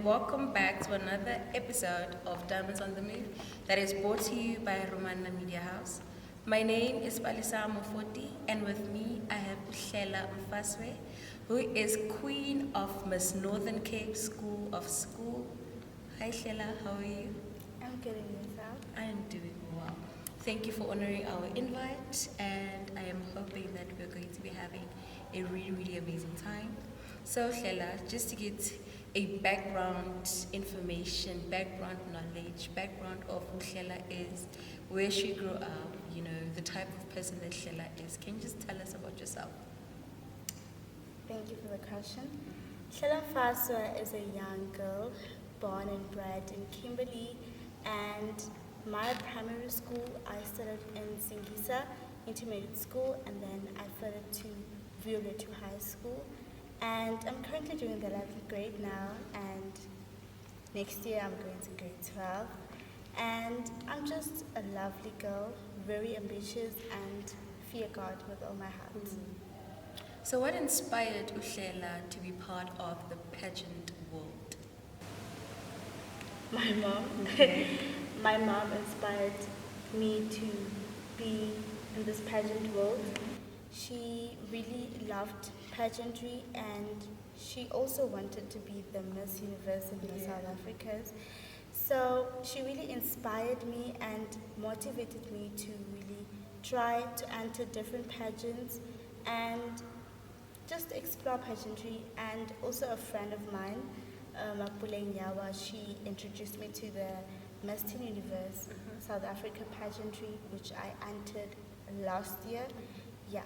welcome back to another episode of Diamonds on the Move that is brought to you by Romana Media House. My name is Palisa Mofoti, and with me I have Hlela Mfazwe, who is Queen of Miss Northern Cape School of School. Hi Hlela, how are you? I'm good in yourself. I am doing well. Thank you for honoring our invite, and I am hoping that we're going to be having a really, really amazing time. So Hlela, just to get a background information, background knowledge, background of who Hlela is, where she grew up, the type of person that Hlela is. Can you just tell us about yourself? Thank you for the question. Hlela Mfazwe is a young girl born and bred in Kimberley, and my primary school I started in Singisa Intermediate School, and then I furthered to Vuyolwethu High School. And I'm currently doing the 11th grade now, and next year I'm going to grade 12. And I'm just a lovely girl, very ambitious, and fear God with all my heart. So what inspired Hlela to be part of the pageant world? My mom. My mom inspired me to be in this pageant world. She really loved pageantry, and she also wanted to be the Miss Universe in the South Africas. So she really inspired me and motivated me to really try to enter different pageants and just explore pageantry. And also a friend of mine, Mapule Nyawa, she introduced me to the Miss Teen Universe South Africa pageantry, which I entered last year. Yeah.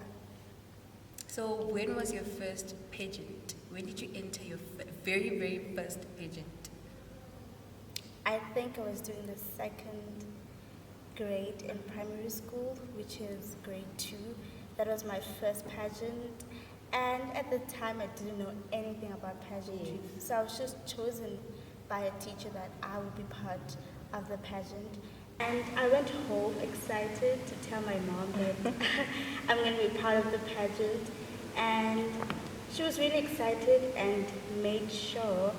So when was your first pageant? When did you enter your very, very first pageant? I think I was doing the second grade in primary school, which is grade 2. That was my first pageant. And at the time, I didn't know anything about pageantry. So I was just chosen by a teacher that I would be part of the pageant. And I went home excited to tell my mom that I'm going to be part of the pageant. And she was really excited and made sure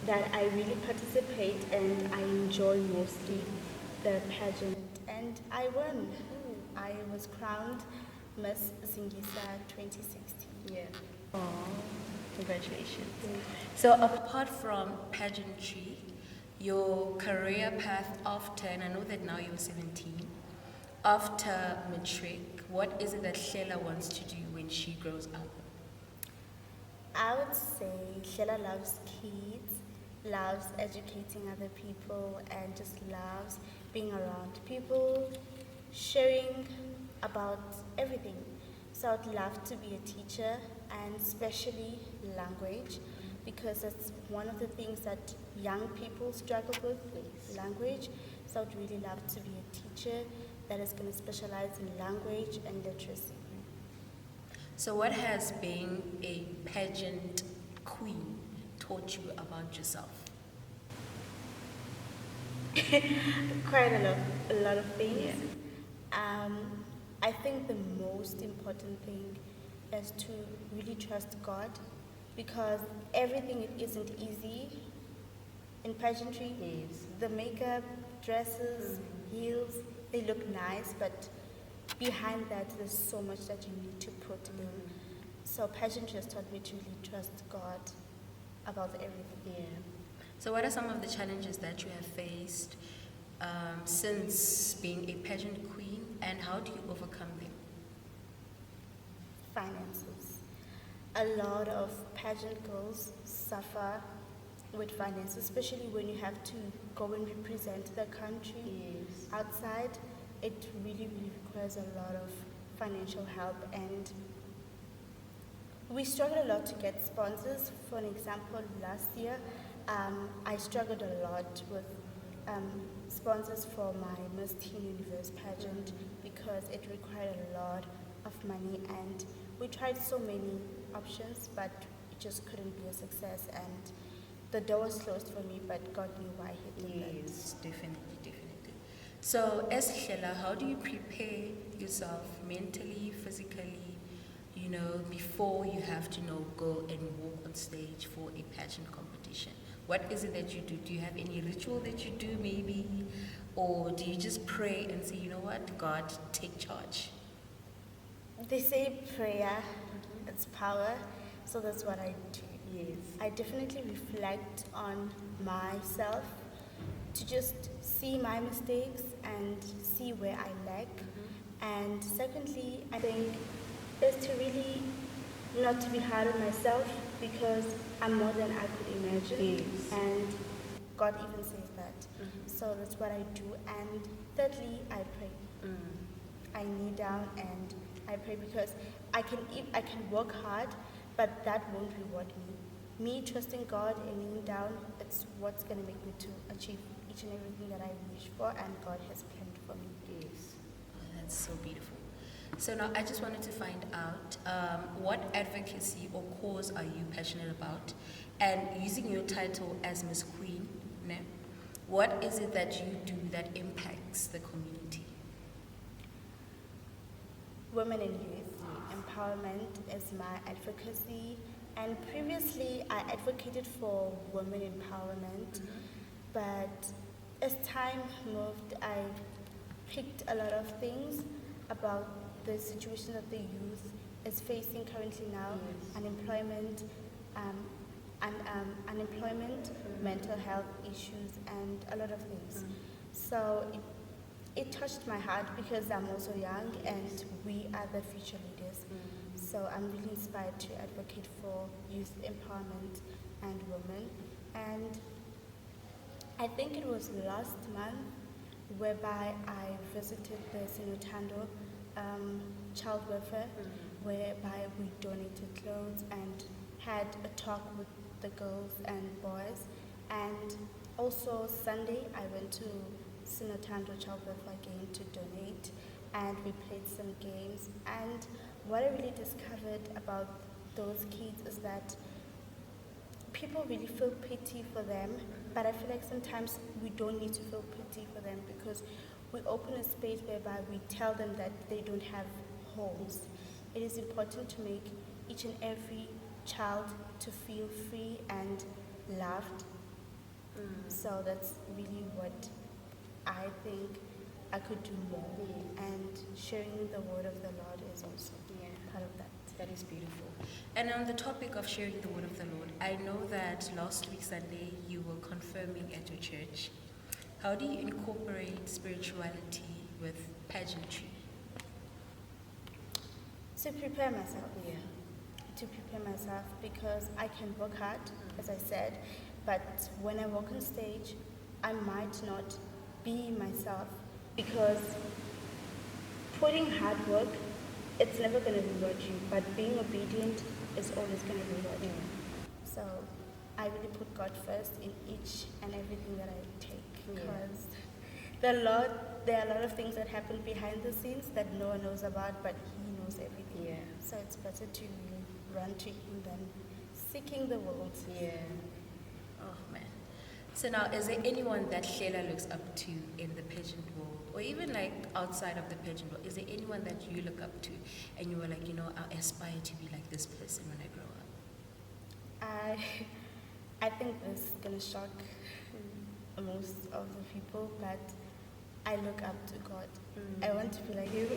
that I really participate and I enjoy mostly the pageant. And I won. I was crowned Miss Singisa 2016. Yeah. Oh, congratulations. So apart from pageantry, your career path after, and I know that now you're 17, after matric, what is it that Hlela wants to do when she grows up? I would say Hlela loves kids, loves educating other people, and just loves being around people, sharing about everything. So I'd love to be a teacher, and especially language, because that's one of the things that young people struggle with, language. So I'd really love to be a teacher that is going to specialize in language and literacy. So what has being a pageant queen taught you about yourself? Quite a lot of things. I think the most important thing is to really trust God, because everything it isn't easy in pageantry. The makeup, dresses, heels, they look nice, but behind that there's so much that you need to put in. So pageantry has taught me to really trust God about everything. So what are some of the challenges that you have faced since being a pageant queen, and how do you overcome them? Finances. A lot of pageant girls suffer with finances, especially when you have to go and represent the country outside. It really, really requires a lot of financial help, and we struggle a lot to get sponsors. For an example, last year, I struggled a lot with sponsors for my Miss Teen Universe pageant, because it required a lot of money, and we tried so many options, but it just couldn't be a success, and the door was closed for me, but God knew why He did that. Yes, definitely. So as Hlela, how do you prepare yourself mentally, physically, before you have to go and walk on stage for a pageant competition? What is it that you do? Do you have any ritual that you do maybe? Or do you just pray and say, you know what, God, take charge? They say prayer, it's power, so that's what I do. Yes. I definitely reflect on myself to just see my mistakes and see where I lack. And secondly, I think is to really not to be hard on myself because I'm more than I could imagine. Yes. And God even says that. So that's what I do. And thirdly, I pray. I kneel down and I pray because I can work hard, but that won't reward me. Me trusting God and kneeling down, it's what's going to make me to achieve each and everything that I wish for and God has planned for me. Yes. Oh, that's so beautiful. So now I just wanted to find out what advocacy or cause are you passionate about? And using your title as Miss Queen, ne, what is it that you do that impacts the community? Women and youth empowerment is my advocacy. And previously, I advocated for women empowerment, but as time moved, I picked a lot of things about the situation that the youth is facing currently now, unemployment, mental health issues, and a lot of things. So it touched my heart because I'm also young and we are the future leaders. So I'm really inspired to advocate for youth empowerment and women. And I think it was last month whereby I visited the Sinotando child welfare, whereby we donated clothes and had a talk with the girls and boys. And also Sunday I went to Sinotando child welfare again to donate, and we played some games. And what I really discovered about those kids is that people really feel pity for them, but I feel like sometimes we don't need to feel pity for them because we open a space whereby we tell them that they don't have homes. It is important to make each and every child to feel free and loved. So that's really what I think I could do more. And sharing the word of the Lord is also part of that. That is beautiful. And on the topic of sharing the word of the Lord, I know that last week Sunday you were confirming at your church. How do you incorporate spirituality with pageantry? To prepare myself. To prepare myself because I can work hard, as I said, but when I walk on stage, I might not be myself because putting hard work, it's never going to reward you, but being obedient is always going to reward you. So I really put God first in each and everything that I take because there are a lot of things that happen behind the scenes that no one knows about, but He knows everything. So it's better to run to Him than seeking the world. Oh man. So now, is there anyone that Hlela looks up to in the pageant world, or even like outside of the pageant world? Is there anyone that you look up to and you were like, you know, I aspire to be like this person when I grow up? I think this is gonna shock most of the people, but I look up to God. I want to be like Him.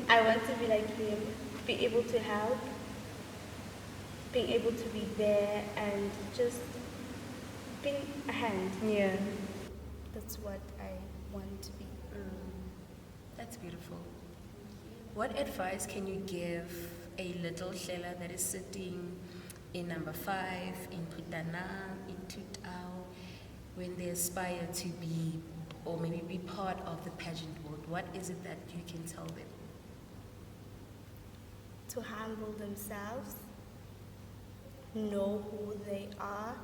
I want to be like Him, be able to help, being able to be there and just being a hand. That's what I want to be. That's beautiful. What advice can you give a little Hlela that is sitting in number 5, in Putanang, in Tutao, when they aspire to be, or maybe be part of the pageant world? What is it that you can tell them? To humble themselves, know who they are,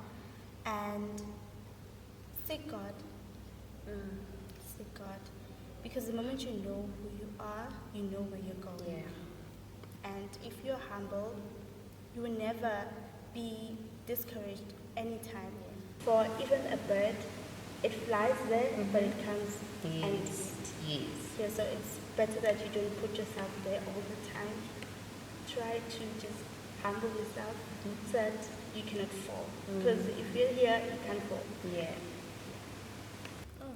and seek God. Seek God. Because the moment you know who you are, you know where you're going. And if you're humble, you will never be discouraged anytime. For even a bird, it flies there, but it comes empty. So it's better that you don't put yourself there all the time. Try to just humble yourself so that you cannot fall. Because if you're here, you can't fall. Yeah. Oh,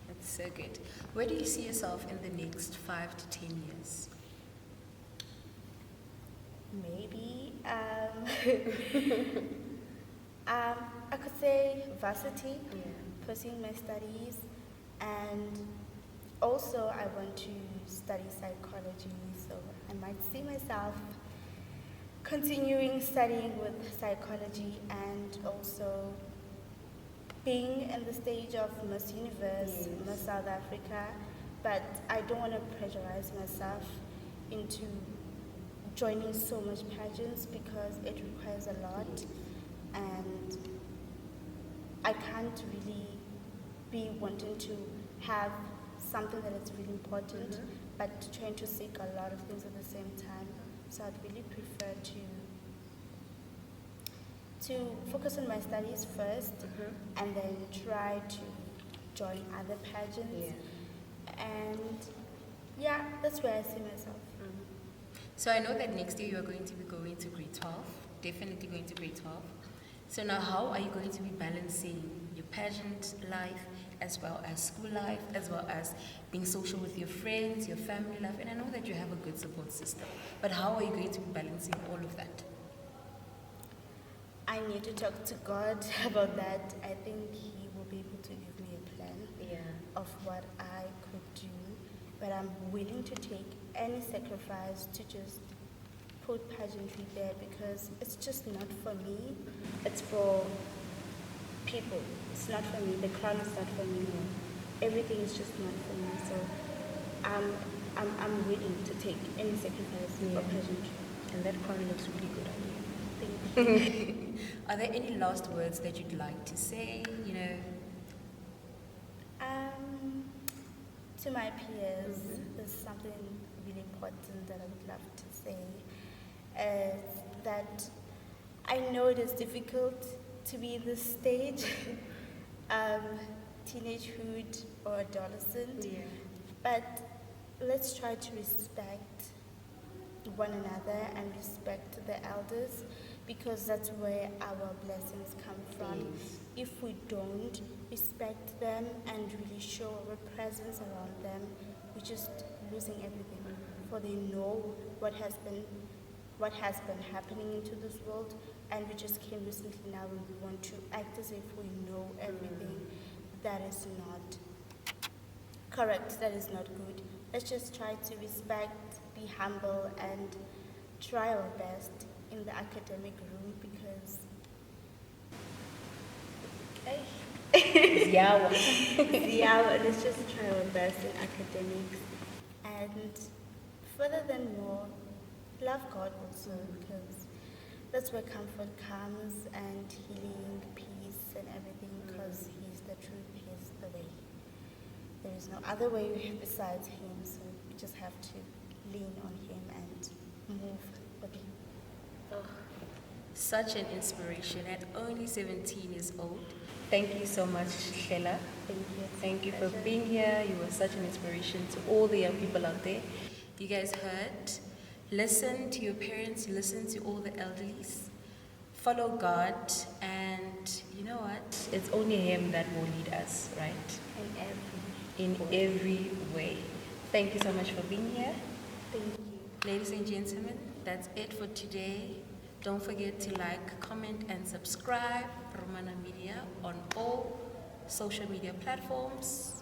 that's so good. Where do you see yourself in the next 5 to 10 years? Maybe I could say varsity, pursuing my studies, and also I want to study psychology, so I might see myself continuing studying with psychology and also being in the stage of Miss Universe, Miss South Africa, but I don't want to pressurize myself into joining so much pageants because it requires a lot, and I can't really be wanting to have something that is really important, but trying to seek a lot of things at the same time. So I'd really prefer to focus on my studies first, and then try to join other pageants. And yeah, that's where I see myself. So I know that next year you are going to be going to grade 12, definitely going to grade 12. So now how are you going to be balancing your pageant life as well as school life, as well as being social with your friends, your family life? And I know that you have a good support system, but how are you going to be balancing all of that? I need to talk to God about that. I think He will be able to give me a plan of what I could do, but I'm willing to take any sacrifice to just put pageantry there because it's just not for me. It's for people. It's not for me. The crown is not for me. Everything is just not for me. So I'm willing to take any sacrifice for pageantry. And that crown looks really good on you. Thank you. Are there any last words that you'd like to say, To my peers, there's something really important that I would love to say. That I know it is difficult to be in this stage, teenagehood or adolescent, but let's try to respect one another and respect the elders, because that's where our blessings come from. If we don't respect them and really show our presence around them, we're just losing everything. For they know what has been happening into this world, and we just came recently now and we want to act as if we know everything. That is not correct. That is not good. Let's just try to respect, be humble, and try our best in the academic room, because Yeah. let's just try our best in academics, and further than more, love God also, because that's where comfort comes, and healing, peace, and everything, because He's the truth, He's the way. There is no other way besides Him, so we just have to lean on Him and move with Him. Such an inspiration at only 17 years old. Thank you so much, Hlela. Thank you. Thank you for being here. You were such an inspiration to all the young people out there. You guys heard. Listen to your parents, listen to all the elderlies. Follow God, and you know what? It's only Him that will lead us, right? In every way. Thank you so much for being here. Thank you. Ladies and gentlemen, that's it for today. Don't forget to like, comment, and subscribe Romana Media on all social media platforms.